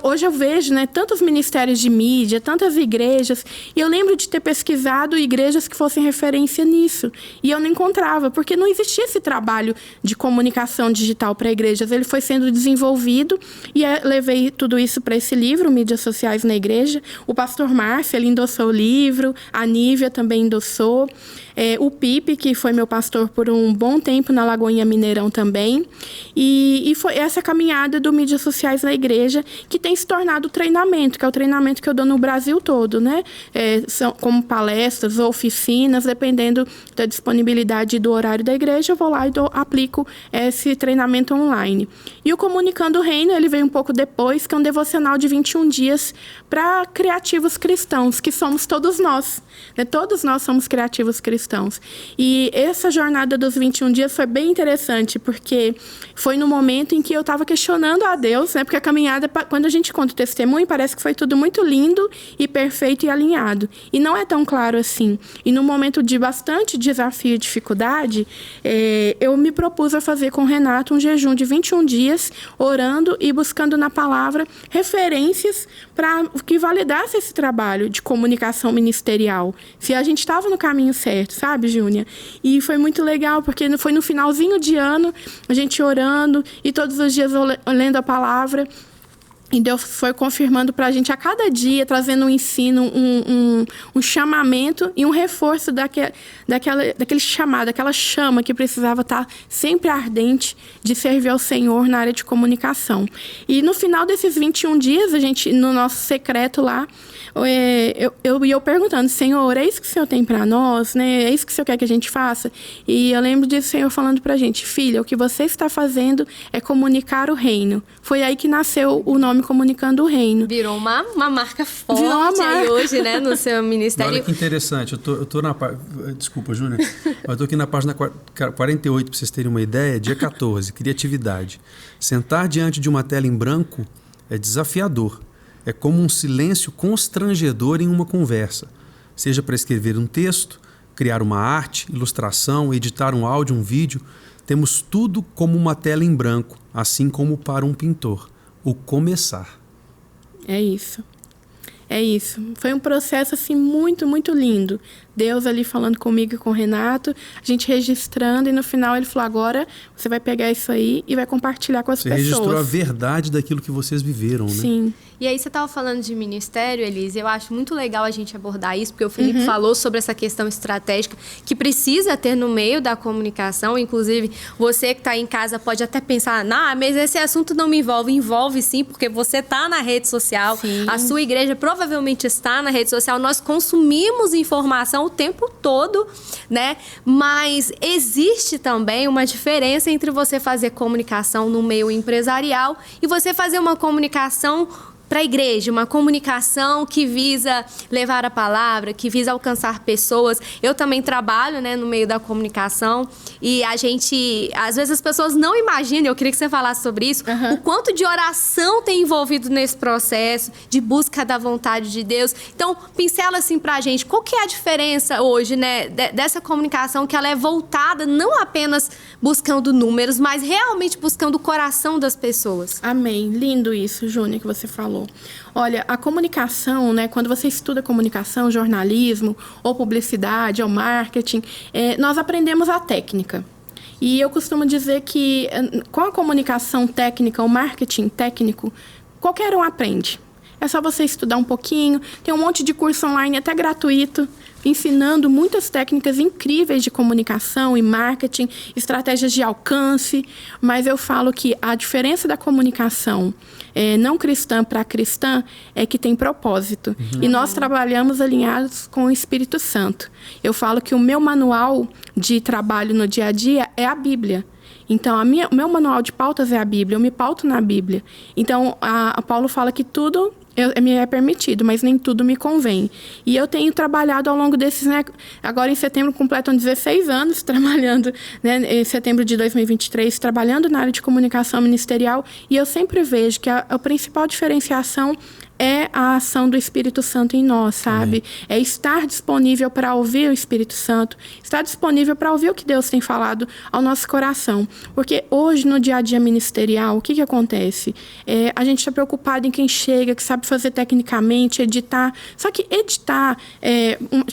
hoje eu vejo, né, tantos ministérios de mídia, tantas igrejas, e eu lembro de ter pesquisado igrejas que fossem referência nisso. E eu não encontrava, porque não existia esse trabalho de comunicação digital para igrejas. Ele foi sendo desenvolvido e levei tudo isso para esse livro, Mídias Sociais na Igreja. O pastor Márcio, ele endossou o livro, a Nívia também endossou. O Pipe, que foi meu pastor por um bom tempo na Lagoinha Mineirão também. E foi essa caminhada do Mídias Sociais na Igreja igreja, que tem se tornado o treinamento, que é o treinamento que eu dou no Brasil todo, né? São como palestras ou oficinas, dependendo da disponibilidade do horário da igreja, eu vou lá e aplico esse treinamento online. E o Comunicando o Reino, ele veio um pouco depois, que é um devocional de 21 dias para criativos cristãos, que somos todos nós, né? Todos nós somos criativos cristãos. E essa jornada dos 21 dias foi bem interessante, porque foi no momento em que eu estava questionando a Deus, né? Porque a caminhada, quando a gente conta o testemunho, parece que foi tudo muito lindo e perfeito e alinhado. E não é tão claro assim. E no momento de bastante desafio e dificuldade, eu me propus a fazer com o Renato um jejum de 21 dias, orando e buscando na palavra referências para que validasse esse trabalho de comunicação ministerial. Se a gente estava no caminho certo, sabe, Júnia? E foi muito legal, porque foi no finalzinho de ano, a gente orando e todos os dias lendo a palavra. E Deus foi confirmando para a gente a cada dia, trazendo um ensino, um chamamento e um reforço daquele chamado, daquela chama que precisava estar sempre ardente de servir ao Senhor na área de comunicação. E no final desses 21 dias, a gente, no nosso secreto lá, eu perguntando, Senhor, é isso que o Senhor tem para nós, né? É isso que o Senhor quer que a gente faça? E eu lembro disso, o Senhor falando para a gente, filha, o que você está fazendo é comunicar o reino. Foi aí que nasceu o nome Comunicando o Reino. Virou uma marca forte aí hoje, né, no seu ministério. Olha que interessante, eu tô na... Desculpa, Júnior. Eu tô aqui na página 48, para vocês terem uma ideia, dia 14, criatividade. Sentar diante de uma tela em branco é desafiador. É como um silêncio constrangedor em uma conversa. Seja para escrever um texto, criar uma arte, ilustração, editar um áudio, um vídeo, temos tudo como uma tela em branco, assim como para um pintor. O começar. É isso. É isso. Foi um processo assim muito, muito lindo. Deus ali falando comigo e com o Renato, a gente registrando e no final ele falou, agora você vai pegar isso aí e vai compartilhar com as pessoas. Você registrou a verdade daquilo que vocês viveram, né? Sim. E aí você estava falando de ministério, Elise, eu acho muito legal a gente abordar isso, porque o Felipe falou sobre essa questão estratégica que precisa ter no meio da comunicação, inclusive você que está em casa pode até pensar, mas esse assunto não me envolve. Envolve sim, porque você está na rede social, sim. A sua igreja provavelmente está na rede social, nós consumimos informação o tempo todo, né? Mas existe também uma diferença entre você fazer comunicação no meio empresarial e você fazer uma comunicação para a igreja, uma comunicação que visa levar a palavra, que visa alcançar pessoas. Eu também trabalho, né, no meio da comunicação e a gente, às vezes as pessoas não imaginam, eu queria que você falasse sobre isso, o quanto de oração tem envolvido nesse processo, de busca da vontade de Deus. Então, pincela assim para a gente, qual que é a diferença hoje, né, dessa comunicação que ela é voltada não apenas buscando números, mas realmente buscando o coração das pessoas. Amém. Lindo isso, Júnior, que você falou. Olha, a comunicação, né, quando você estuda comunicação, jornalismo, ou publicidade, ou marketing, nós aprendemos a técnica. E eu costumo dizer que com a comunicação técnica, o marketing técnico, qualquer um aprende. É só você estudar um pouquinho, tem um monte de curso online até gratuito, ensinando muitas técnicas incríveis de comunicação e marketing, estratégias de alcance, mas eu falo que a diferença da comunicação não cristã para cristã é que tem propósito. E nós trabalhamos alinhados com o Espírito Santo. Eu falo que o meu manual de trabalho no dia a dia é a Bíblia. Então, o meu manual de pautas é a Bíblia, eu me pauto na Bíblia. Então, a Paulo fala que tudo me é permitido, mas nem tudo me convém. E eu tenho trabalhado ao longo desses, né, agora em setembro completam 16 anos trabalhando, né, em setembro de 2023, trabalhando na área de comunicação ministerial, e eu sempre vejo que a principal diferenciação é a ação do Espírito Santo em nós, sabe? É estar disponível para ouvir o Espírito Santo, estar disponível para ouvir o que Deus tem falado ao nosso coração. Porque hoje, no dia a dia ministerial, o que acontece? A gente está preocupado em quem chega, que sabe fazer tecnicamente, editar. Só que editar,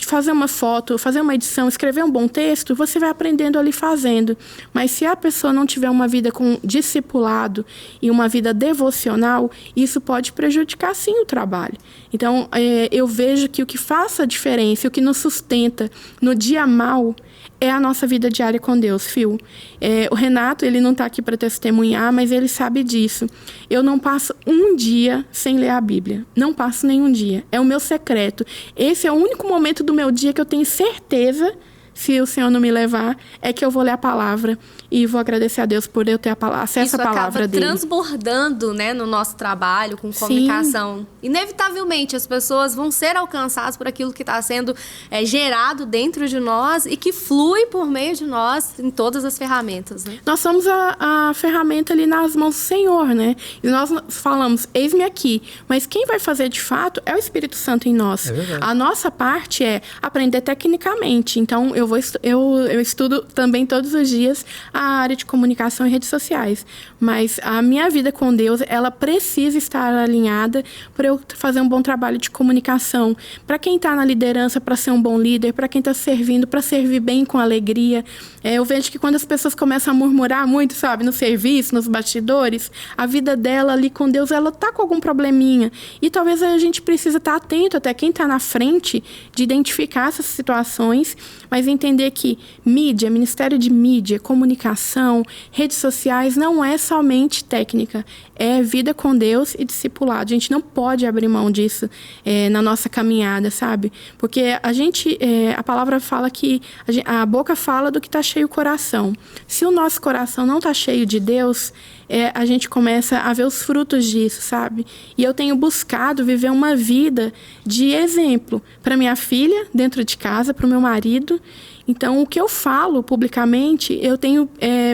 fazer uma foto, fazer uma edição, escrever um bom texto, você vai aprendendo ali fazendo. Mas se a pessoa não tiver uma vida com discipulado e uma vida devocional, isso pode prejudicar, sim, o trabalho. Então, eu vejo que o que faz a diferença, o que nos sustenta no dia mau, é a nossa vida diária com Deus, Fio. O Renato, ele não está aqui para testemunhar, mas ele sabe disso. Eu não passo um dia sem ler a Bíblia. Não passo nenhum dia. É o meu secreto. Esse é o único momento do meu dia que eu tenho certeza, se o Senhor não me levar, é que eu vou ler a palavra e vou agradecer a Deus por eu ter acesso à palavra dele. Isso acaba transbordando, né, no nosso trabalho, com comunicação. Sim. Inevitavelmente, as pessoas vão ser alcançadas por aquilo que está sendo gerado dentro de nós e que flui por meio de nós em todas as ferramentas, né? Nós somos a ferramenta ali nas mãos do Senhor, né? E nós falamos, eis-me aqui. Mas quem vai fazer de fato é o Espírito Santo em nós. A nossa parte é aprender tecnicamente. Então, eu estudo também todos os dias a área de comunicação e redes sociais. Mas a minha vida com Deus, ela precisa estar alinhada para eu fazer um bom trabalho de comunicação. Para quem está na liderança, para ser um bom líder. Para quem está servindo, para servir bem com alegria. Eu vejo que quando as pessoas começam a murmurar muito, sabe, no serviço, nos bastidores, a vida dela ali com Deus, ela está com algum probleminha. E talvez a gente precisa estar atento até quem está na frente de identificar essas situações, mas entender que mídia, ministério de mídia, comunicação, redes sociais, não é somente técnica, é vida com Deus e discipulado. A gente não pode abrir mão disso na nossa caminhada, sabe? Porque a palavra fala que a boca fala do que está cheio o coração. Se o nosso coração não está cheio de Deus, a gente começa a ver os frutos disso, sabe? E eu tenho buscado viver uma vida de exemplo para minha filha dentro de casa, para o meu marido. Então, o que eu falo publicamente, eu tenho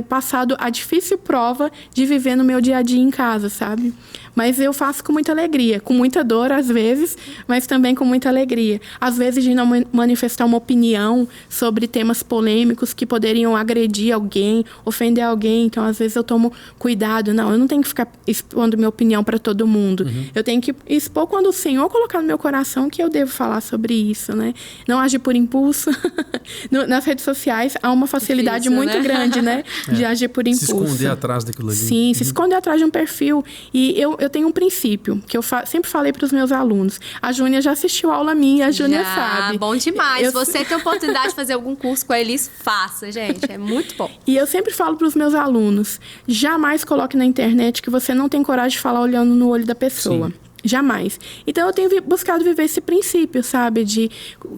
passado a difícil prova de viver no meu dia a dia em casa, sabe? Mas eu faço com muita alegria, com muita dor às vezes, mas também com muita alegria. Às vezes de não manifestar uma opinião sobre temas polêmicos que poderiam agredir alguém, ofender alguém. Então, às vezes eu tomo cuidado. Não, eu não tenho que ficar expondo minha opinião para todo mundo. Eu tenho que expor quando o Senhor colocar no meu coração que eu devo falar sobre isso, né? Não agir por impulso. Nas redes sociais há uma facilidade muito grande, né? De agir por impulso. Se esconder atrás daquilo ali. Sim, se esconder atrás de um perfil. E eu tenho um princípio, que eu sempre falei para os meus alunos. A Júnia já assistiu aula minha, a Júnia sabe. Bom demais. Se você tem a oportunidade de fazer algum curso com a Elis, faça, gente. É muito bom. E eu sempre falo para os meus alunos, jamais coloque na internet que você não tem coragem de falar olhando no olho da pessoa. Sim. Jamais. Então, eu tenho buscado viver esse princípio, sabe? De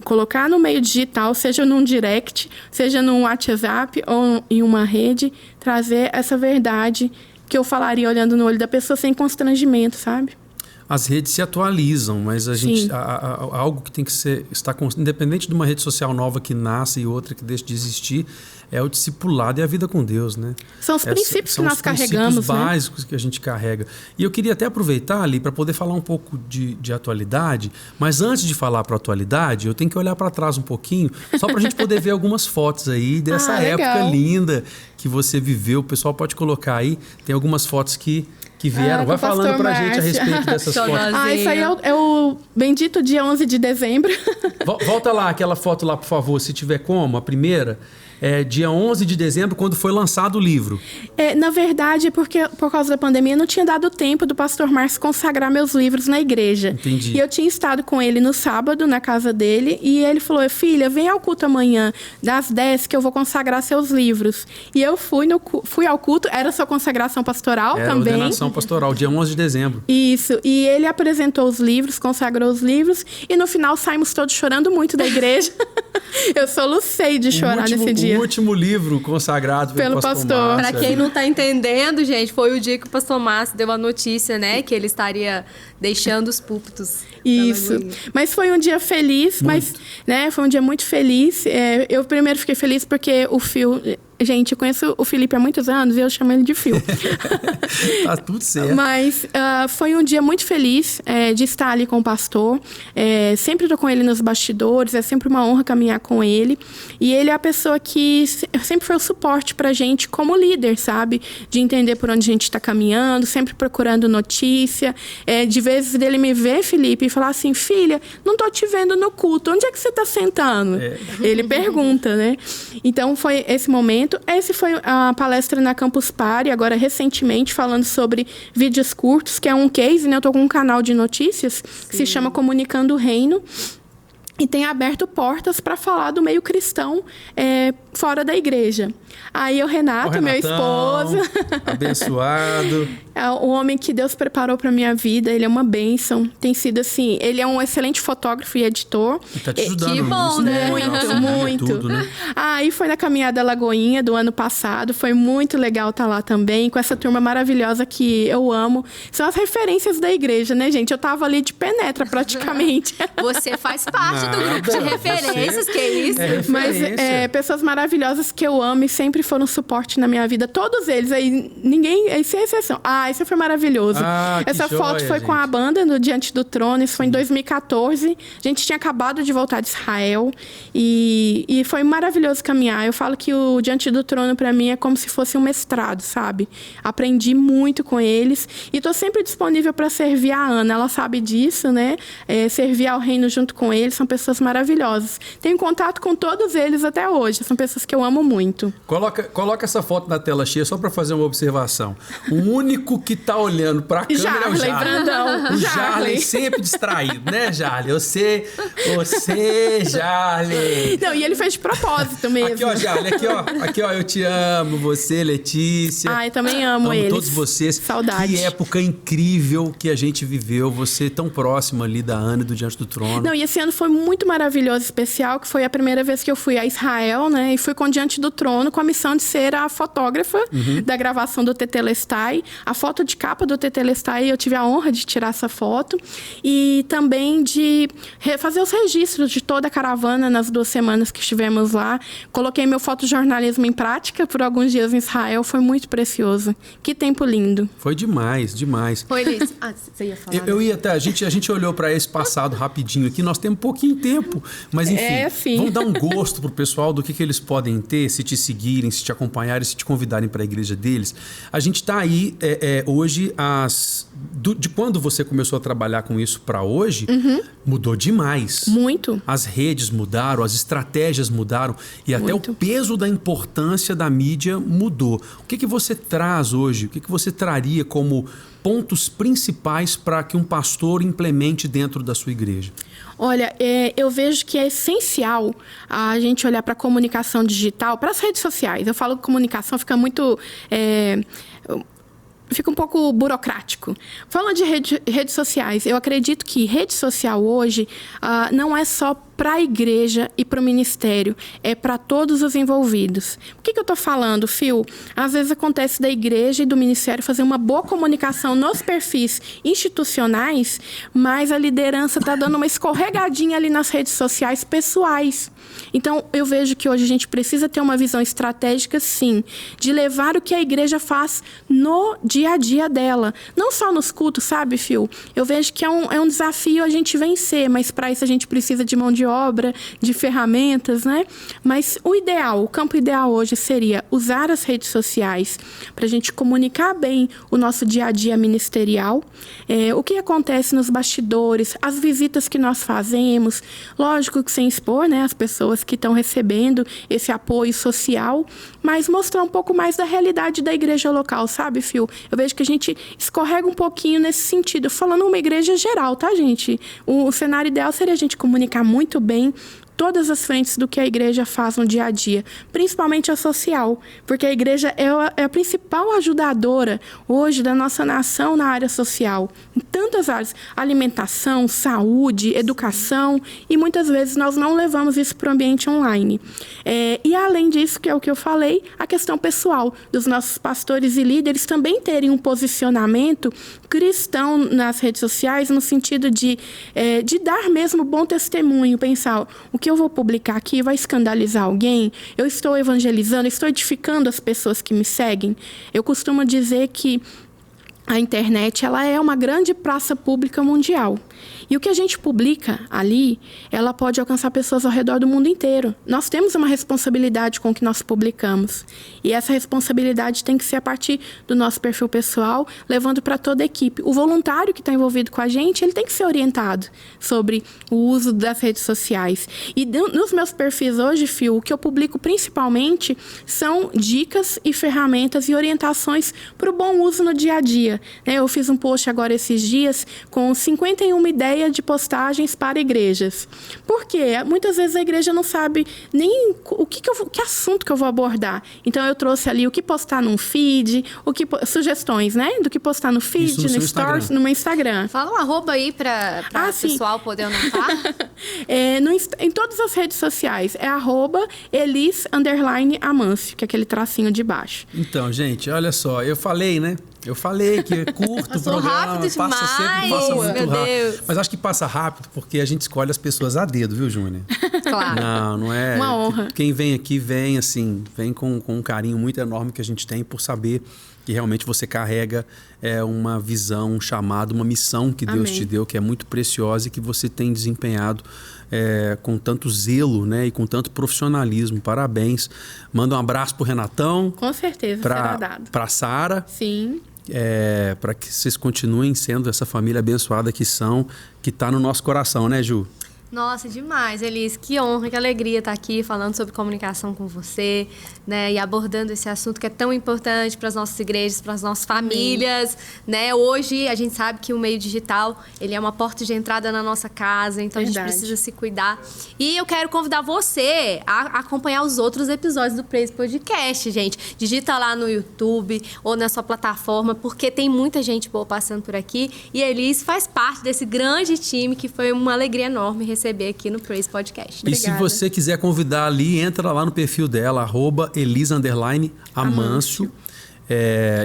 colocar no meio digital, seja num direct, seja num WhatsApp ou em uma rede, trazer essa verdade que eu falaria olhando no olho da pessoa sem constrangimento, sabe? As redes se atualizam, mas a gente algo que tem que estar independente de uma rede social nova que nasce e outra que deixa de existir, é o discipulado e a vida com Deus, né? São os princípios que nós carregamos, são os básicos, né, que a gente carrega. E eu queria até aproveitar ali para poder falar um pouco de atualidade, mas antes de falar para a atualidade, eu tenho que olhar para trás um pouquinho, só para a gente poder ver algumas fotos aí dessa época linda que você viveu. O pessoal pode colocar aí, tem algumas fotos que vieram. Vai falando pra gente a respeito dessas fotos. Isso aí é o bendito dia 11 de dezembro. Volta lá, aquela foto lá, por favor, se tiver como, a primeira. Dia 11 de dezembro, quando foi lançado o livro. Na verdade, porque por causa da pandemia, não tinha dado tempo do pastor Márcio consagrar meus livros na igreja. Entendi. E eu tinha estado com ele no sábado, na casa dele, e ele falou, filha, vem ao culto amanhã, das 10, que eu vou consagrar seus livros. E eu fui ao culto, era sua consagração pastoral também. Ordenação pastoral, dia 11 de dezembro. Isso, e ele apresentou os livros, consagrou os livros, e no final saímos todos chorando muito da igreja. Eu solucei de chorar nesse dia. O último livro consagrado pelo pastor. Para quem não está entendendo, gente, foi o dia que o pastor Márcio deu a notícia, né? Que ele estaria deixando os púlpitos. Isso. Mas foi um dia feliz, foi um dia muito feliz. Eu primeiro fiquei feliz porque o Fio... Gente, eu conheço o Felipe há muitos anos e eu chamo ele de Fio. Tá tudo certo. Mas foi um dia muito feliz de estar ali com o pastor. Sempre estou com ele nos bastidores, é sempre uma honra caminhar com ele. E ele é a pessoa que sempre foi o suporte pra gente como líder, sabe? De entender por onde a gente está caminhando, sempre procurando notícia. De vezes dele me ver, Felipe, e falar assim, filha, não tô te vendo no culto, onde é que você tá sentando? Ele pergunta, né? Então foi esse momento. Esse foi a palestra na Campus Party, agora recentemente, falando sobre vídeos curtos, que é um case, né? Eu tô com um canal de notícias que se chama Comunicando o Reino. E tem aberto portas para falar do meio cristão fora da igreja. Aí o Renato, meu esposo, abençoado, é o homem que Deus preparou para minha vida. Ele é uma bênção. Tem sido assim, ele é um excelente fotógrafo e editor. E tá te ajudando. Que bom, né? Muito. Tudo, né? Aí foi na Caminhada Lagoinha do ano passado. Foi muito legal estar lá também, com essa turma maravilhosa que eu amo. São as referências da igreja, né, gente? Eu tava ali de penetra, praticamente. Você faz parte do grupo de referências, que é isso? Mas pessoas maravilhosas que eu amo e sempre foram suporte na minha vida. Todos eles, aí ninguém, aí sem exceção. Esse foi maravilhoso. Essa foto foi com a banda no Diante do Trono, isso foi em 2014. A gente tinha acabado de voltar de Israel e foi maravilhoso caminhar. Eu falo que o Diante do Trono para mim é como se fosse um mestrado, sabe? Aprendi muito com eles e tô sempre disponível para servir a Ana. Ela sabe disso, né? Servir ao reino junto com eles. São pessoas maravilhosas. Tenho contato com todos eles até hoje. São pessoas que eu amo muito. Coloca essa foto na tela cheia só para fazer uma observação. O único que tá olhando para a câmera é o Jarley. Brandão. O Jarley sempre distraído, né, Jarley? Você, Jarley. Não, e ele fez de propósito mesmo. Aqui, ó, Jarley, aqui, ó, eu te amo, você, Letícia. Eu também amo eles. Todos vocês. Saudade. Que época incrível que a gente viveu, você tão próximo ali da Ana e do Diante do Trono. Não, e esse ano foi muito maravilhoso, especial, que foi a primeira vez que eu fui a Israel, né, e fui com Diante do Trono com a missão de ser a fotógrafa da gravação do Tetelestai. A foto de capa do Tetelestai, eu tive a honra de tirar essa foto. E também de fazer os registros de toda a caravana nas 2 semanas que estivemos lá. Coloquei meu fotojornalismo em prática por alguns dias em Israel. Foi muito precioso. Que tempo lindo. Foi demais, demais. Foi isso. Você ia falar. Eu ia até... A gente olhou para esse passado rapidinho aqui. Nós temos pouquinho tempo. Mas, enfim, vamos dar um gosto pro pessoal do que eles podem ter se te seguirem, se te acompanharem, se te convidarem para a igreja deles. A gente está aí hoje, de quando você começou a trabalhar com isso para hoje, mudou demais. Muito. As redes mudaram, as estratégias mudaram e até o peso da importância da mídia mudou. O que você traz hoje? O que você traria como pontos principais para que um pastor implemente dentro da sua igreja? Olha, eu vejo que é essencial a gente olhar para a comunicação digital, para as redes sociais. Eu falo que comunicação fica muito... fica um pouco burocrático. Falando de redes sociais, eu acredito que rede social hoje não é só para a igreja e para o ministério, é para todos os envolvidos. O que eu estou falando, Phil? Às vezes acontece da igreja e do ministério fazer uma boa comunicação nos perfis institucionais, mas a liderança está dando uma escorregadinha ali nas redes sociais pessoais. Então, eu vejo que hoje a gente precisa ter uma visão estratégica, sim, de levar o que a igreja faz no dia a dia dela. Não só nos cultos, sabe, Phil? Eu vejo que é um desafio a gente vencer, mas para isso a gente precisa de mão de obra, de ferramentas, né? Mas o campo ideal hoje seria usar as redes sociais para a gente comunicar bem o nosso dia a dia ministerial, o que acontece nos bastidores, as visitas que nós fazemos, lógico que sem expor, né, as pessoas que estão recebendo esse apoio social, mas mostrar um pouco mais da realidade da igreja local, sabe, Phil? Eu vejo que a gente escorrega um pouquinho nesse sentido, falando uma igreja geral, tá, gente? O cenário ideal seria a gente comunicar muito bem todas as frentes do que a igreja faz no dia a dia, principalmente a social, porque a igreja é a principal ajudadora hoje da nossa nação na área social, em tantas áreas, alimentação, saúde, educação, e muitas vezes nós não levamos isso para o ambiente online. E além disso, que é o que eu falei, a questão pessoal dos nossos pastores e líderes também terem um posicionamento cristão nas redes sociais, no sentido de dar mesmo bom testemunho, pensar, o que eu vou publicar aqui vai escandalizar alguém? Eu estou evangelizando, estou edificando as pessoas que me seguem? Eu costumo dizer que a internet, ela é uma grande praça pública mundial. E o que a gente publica ali, ela pode alcançar pessoas ao redor do mundo inteiro. Nós temos uma responsabilidade com o que nós publicamos. E essa responsabilidade tem que ser a partir do nosso perfil pessoal, levando para toda a equipe. O voluntário que está envolvido com a gente, ele tem que ser orientado sobre o uso das redes sociais. E nos meus perfis hoje, Phil, o que eu publico principalmente são dicas e ferramentas e orientações para o bom uso no dia a dia. Eu fiz um post agora esses dias com 51 uma ideia de postagens para igrejas. Por quê? Muitas vezes a igreja não sabe nem que assunto que eu vou abordar. Então, eu trouxe ali o que postar num feed, sugestões, né? Do que postar no feed, no stories, no meu Instagram. Fala um arroba aí para o pessoal poder anotar. Em todas as redes sociais, é @Elis_Amancio, que é aquele tracinho de baixo. Então, gente, olha só, eu falei, né? Eu falei que é curto o programa, passa muito rápido. Mas acho que passa rápido porque a gente escolhe as pessoas a dedo, viu, Júnior? Claro. Não é... Uma honra. Quem vem aqui, vem com um carinho muito enorme que a gente tem por saber que realmente você carrega uma visão, um chamado, uma missão que Deus te deu, que é muito preciosa e que você tem desempenhado com tanto zelo, né, e com tanto profissionalismo. Parabéns. Manda um abraço pro Renatão. Com certeza, será dado. Pra Sara. Sim. Para que vocês continuem sendo essa família abençoada que está no nosso coração, né, Ju? Nossa, demais, Elis. Que honra, que alegria estar aqui falando sobre comunicação com você, né? E abordando esse assunto que é tão importante para as nossas igrejas, para as nossas famílias, né? Hoje, a gente sabe que o meio digital, ele é uma porta de entrada na nossa casa, então a gente precisa se cuidar. E eu quero convidar você a acompanhar os outros episódios do Praise Podcast, gente. Digita lá no YouTube ou na sua plataforma, porque tem muita gente boa passando por aqui. E a Elis faz parte desse grande time que foi uma alegria enorme receber aqui no Praise Podcast. Obrigada. E se você quiser convidar ali, entra lá no perfil dela, @Elis_Amancio.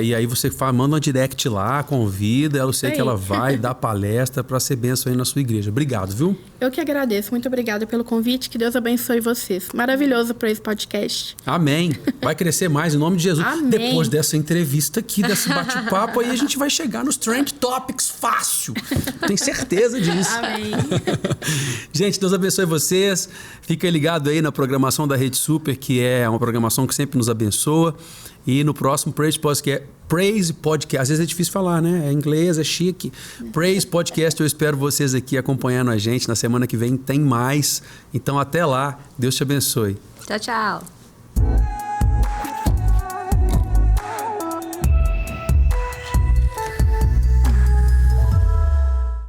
E aí você manda uma direct lá, convida, eu sei que ela vai dar palestra para ser bênção aí na sua igreja. Obrigado, viu? Eu que agradeço. Muito obrigada pelo convite. Que Deus abençoe vocês. Maravilhoso para esse podcast. Amém. Vai crescer mais em nome de Jesus. Amém. Depois dessa entrevista aqui, desse bate-papo, aí a gente vai chegar nos Trend Topics fácil. Tenho certeza disso. Amém. Gente, Deus abençoe vocês. Fica ligado aí na programação da Rede Super, que é uma programação que sempre nos abençoa. E no próximo Praise Podcast, às vezes é difícil falar, né? É inglês, é chique. Praise Podcast, eu espero vocês aqui acompanhando a gente. Na semana que vem tem mais. Então até lá, Deus te abençoe. Tchau, tchau.